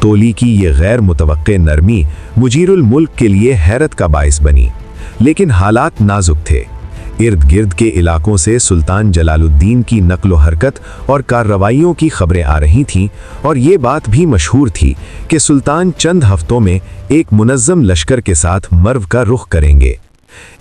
تولی کی یہ غیر متوقع نرمی مجیر الملک کے لیے حیرت کا باعث بنی، لیکن حالات نازک تھے۔ ارد گرد کے علاقوں سے سلطان جلال الدین کی نقل و حرکت اور کارروائیوں کی خبریں آ رہی تھیں، اور یہ بات بھی مشہور تھی کہ سلطان چند ہفتوں میں ایک منظم لشکر کے ساتھ مرو کا رخ کریں گے۔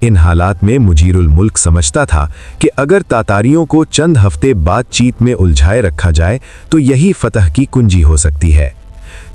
ان حالات میں مجیر الملک سمجھتا تھا کہ اگر تاتاریوں کو چند ہفتے بات چیت میں الجھائے رکھا جائے تو یہی فتح کی کنجی ہو سکتی ہے۔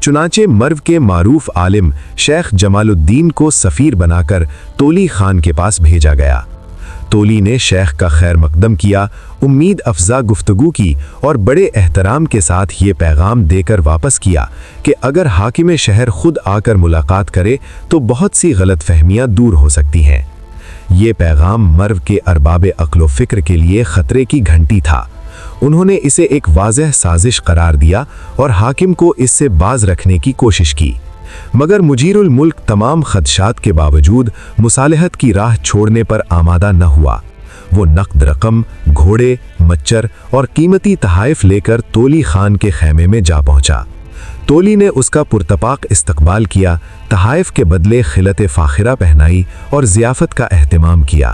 چنانچہ مرو کے معروف عالم شیخ جمال الدین کو سفیر بنا کر تولی خان کے پاس بھیجا گیا۔ تولی نے شیخ کا خیر مقدم کیا، امید افزا گفتگو کی اور بڑے احترام کے ساتھ یہ پیغام دے کر واپس کیا کہ اگر حاکم شہر خود آ کر ملاقات کرے تو بہت سی غلط فہمیاں دور ہو سکتی ہیں۔ یہ پیغام مرو کے ارباب عقل و فکر کے لیے خطرے کی گھنٹی تھا۔ انہوں نے اسے ایک واضح سازش قرار دیا اور حاکم کو اس سے باز رکھنے کی کوشش کی، مگر مجیر الملک تمام خدشات کے باوجود مصالحت کی راہ چھوڑنے پر آمادہ نہ ہوا۔ وہ نقد رقم، گھوڑے، مچر اور قیمتی تحائف لے کر تولی خان کے خیمے میں جا پہنچا۔ تولی نے اس کا پرتپاک استقبال کیا، تحائف کے بدلے خلعت فاخرہ پہنائی اور ضیافت کا اہتمام کیا۔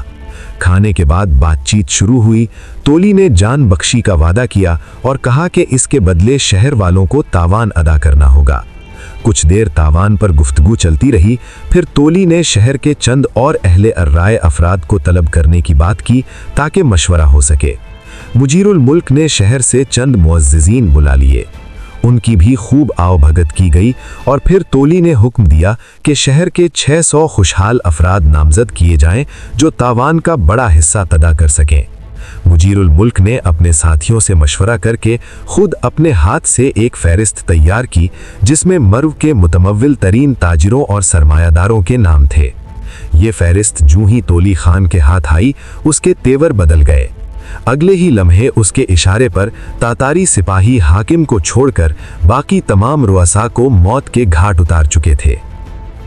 کھانے کے بعد بات چیت شروع ہوئی۔ تولی نے جان بخشی کا وعدہ کیا اور کہا کہ اس کے بدلے شہر والوں کو تاوان ادا کرنا ہوگا۔ کچھ دیر تاوان پر گفتگو چلتی رہی، پھر تولی نے شہر کے چند اور اہل الرائے افراد کو طلب کرنے کی بات کی تاکہ مشورہ ہو سکے۔ مجیر الملک نے شہر سے چند معززین بلا لیے، ان کی بھی خوب آؤ بھگت کی گئی، اور پھر تولی نے حکم دیا کہ شہر کے 600 خوشحال افراد نامزد کیے جائیں جو تاوان کا بڑا حصہ ادا کر سکیں۔ مجیر الملک نے اپنے ساتھیوں سے مشورہ کر کے خود اپنے ہاتھ سے ایک فہرست تیار کی جس میں مرو کے متمول ترین تاجروں اور سرمایہ داروں کے نام تھے۔ یہ فہرست جوں ہی تولی خان کے ہاتھ آئی، اس کے تیور بدل گئے۔ اگلے ہی لمحے اس کے اشارے پر تاتاری سپاہی حاکم کو چھوڑ کر باقی تمام رؤساء کو موت کے گھاٹ اتار چکے تھے۔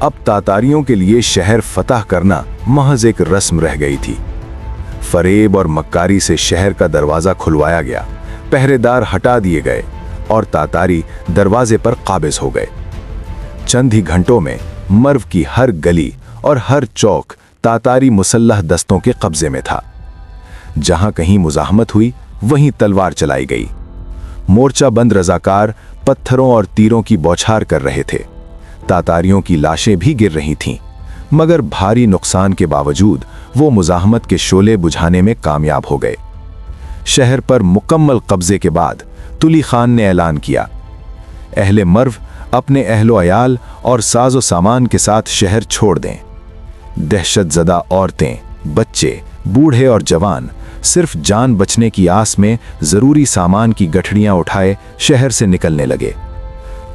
اب تاتاریوں کے لیے شہر فتح کرنا محض ایک رسم رہ گئی تھی۔ فریب اور مکاری سے شہر کا دروازہ کھلوایا گیا، پہرے دار ہٹا دیے گئے اور تاتاری دروازے پر قابض ہو گئے۔ چند ہی گھنٹوں میں مرو کی ہر گلی اور ہر چوک تاتاری مسلح دستوں کے قبضے میں تھا۔ جہاں کہیں مزاحمت ہوئی وہیں تلوار چلائی گئی۔ مورچہ بند رضاکار پتھروں اور تیروں کی بوچھار کر رہے تھے۔ تاتاریوں کی لاشیں بھی گر رہی تھیں، مگر بھاری نقصان کے باوجود وہ مزاحمت کے شعلے بجھانے میں کامیاب ہو گئے۔ شہر پر مکمل قبضے کے بعد تولی خان نے اعلان کیا، اہل مرو اپنے اہل و عیال اور ساز و سامان کے ساتھ شہر چھوڑ دیں۔ دہشت زدہ عورتیں، بچے، بوڑھے اور جوان صرف جان بچنے کی آس میں ضروری سامان کی گٹھڑیاں اٹھائے شہر سے نکلنے لگے۔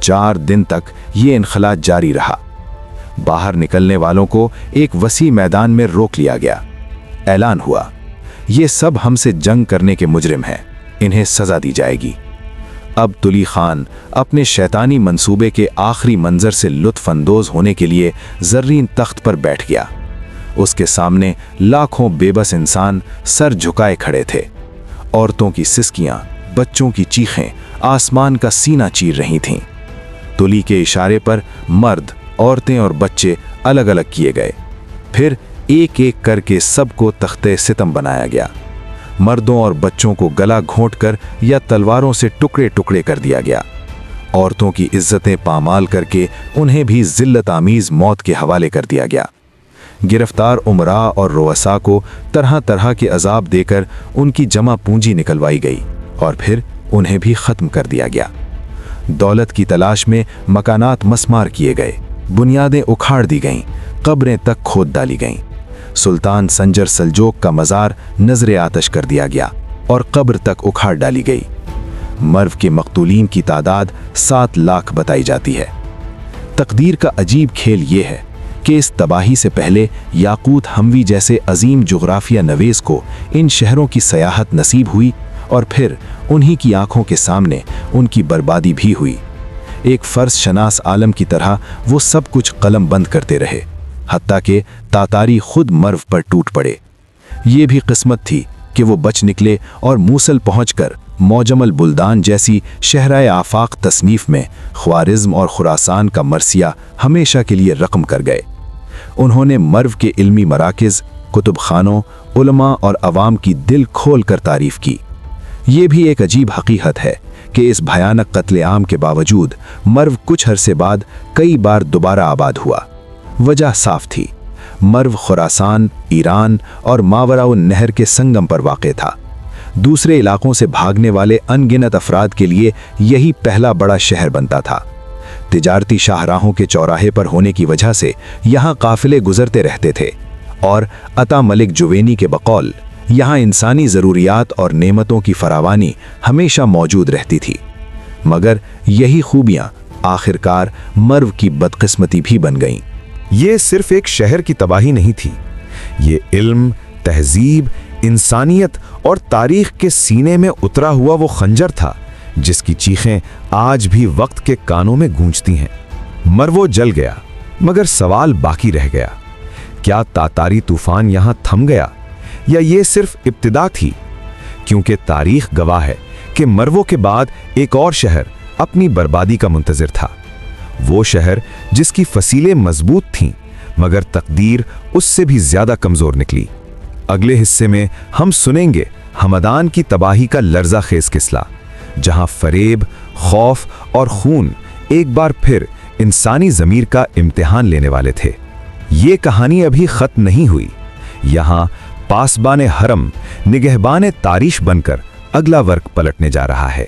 4 دن تک یہ انخلاء جاری رہا۔ باہر نکلنے والوں کو ایک وسیع میدان میں روک لیا گیا۔ اعلان ہوا، یہ سب ہم سے جنگ کرنے کے مجرم ہیں، انہیں سزا دی جائے گی۔ اب تولی خان اپنے شیطانی منصوبے کے آخری منظر سے لطف اندوز ہونے کے لیے زرین تخت پر بیٹھ گیا۔ اس کے سامنے لاکھوں بے بس انسان سر جھکائے کھڑے تھے۔ عورتوں کی سسکیاں، بچوں کی چیخیں آسمان کا سینہ چیر رہی تھیں۔ تولی کے اشارے پر مرد، عورتیں اور بچے الگ الگ کیے گئے، پھر ایک ایک کر کے سب کو تختے ستم بنایا گیا۔ مردوں اور بچوں کو گلا گھونٹ کر یا تلواروں سے ٹکڑے ٹکڑے کر دیا گیا۔ عورتوں کی عزتیں پامال کر کے انہیں بھی ذلت آمیز موت کے حوالے کر دیا گیا۔ گرفتار امراء اور رؤساء کو طرح طرح کے عذاب دے کر ان کی جمع پونجی نکلوائی گئی اور پھر انہیں بھی ختم کر دیا گیا۔ دولت کی تلاش میں مکانات مسمار کیے گئے، بنیادیں اکھاڑ دی گئیں، قبریں تک کھود ڈالی گئیں۔ سلطان سنجر سلجوق کا مزار نظر آتش کر دیا گیا اور قبر تک اکھاڑ ڈالی گئی۔ مرو کے مقتولین کی تعداد 7 لاکھ بتائی جاتی ہے۔ تقدیر کا عجیب کھیل یہ ہے کہ اس تباہی سے پہلے یاقوت حموی جیسے عظیم جغرافیہ نویس کو ان شہروں کی سیاحت نصیب ہوئی اور پھر انہی کی آنکھوں کے سامنے ان کی بربادی بھی ہوئی۔ ایک فرض شناس عالم کی طرح وہ سب کچھ قلم بند کرتے رہے، حتیٰ کہ تاتاری خود مرو پر ٹوٹ پڑے۔ یہ بھی قسمت تھی کہ وہ بچ نکلے اور موصل پہنچ کر موجم البلدان جیسی شہرائے آفاق تصنیف میں خوارزم اور خراسان کا مرثیہ ہمیشہ کے لیے رقم کر گئے۔ انہوں نے مرو کے علمی مراکز، کتب خانوں، علماء اور عوام کی دل کھول کر تعریف کی۔ یہ بھی ایک عجیب حقیقت ہے کہ اس بھیانک قتل عام کے باوجود مرو کچھ عرصے بعد کئی بار دوبارہ آباد ہوا۔ وجہ صاف تھی، مرو خراسان، ایران اور ماوراء النہر کے سنگم پر واقع تھا۔ دوسرے علاقوں سے بھاگنے والے ان گنت افراد کے لیے یہی پہلا بڑا شہر بنتا تھا۔ تجارتی شاہراہوں کے چوراہے پر ہونے کی وجہ سے یہاں قافلے گزرتے رہتے تھے، اور عطا ملک جوینی کے بقول یہاں انسانی ضروریات اور نعمتوں کی فراوانی ہمیشہ موجود رہتی تھی۔ مگر یہی خوبیاں آخرکار مرو کی بدقسمتی بھی بن گئیں۔ یہ صرف ایک شہر کی تباہی نہیں تھی، یہ علم، تہذیب، انسانیت اور تاریخ کے سینے میں اترا ہوا وہ خنجر تھا جس کی چیخیں آج بھی وقت کے کانوں میں گونجتی ہیں۔ مرو جل گیا، مگر سوال باقی رہ گیا، کیا تاتاری طوفان یہاں تھم گیا یا یہ صرف ابتدا تھی؟ کیونکہ تاریخ گواہ ہے کہ مرو کے بعد ایک اور شہر اپنی بربادی کا منتظر تھا، وہ شہر جس کی فصیلیں مضبوط تھیں مگر تقدیر اس سے بھی زیادہ کمزور نکلی۔ اگلے حصے میں ہم سنیں گے ہمدان کی تباہی کا لرزہ خیز قصہ، جہاں فریب، خوف اور خون ایک بار پھر انسانی ضمیر کا امتحان لینے والے تھے۔ یہ کہانی ابھی ختم نہیں ہوئی، یہاں پاسبان حرم، نگہبان تاریخ بن کر اگلا ورق پلٹنے جا رہا ہے۔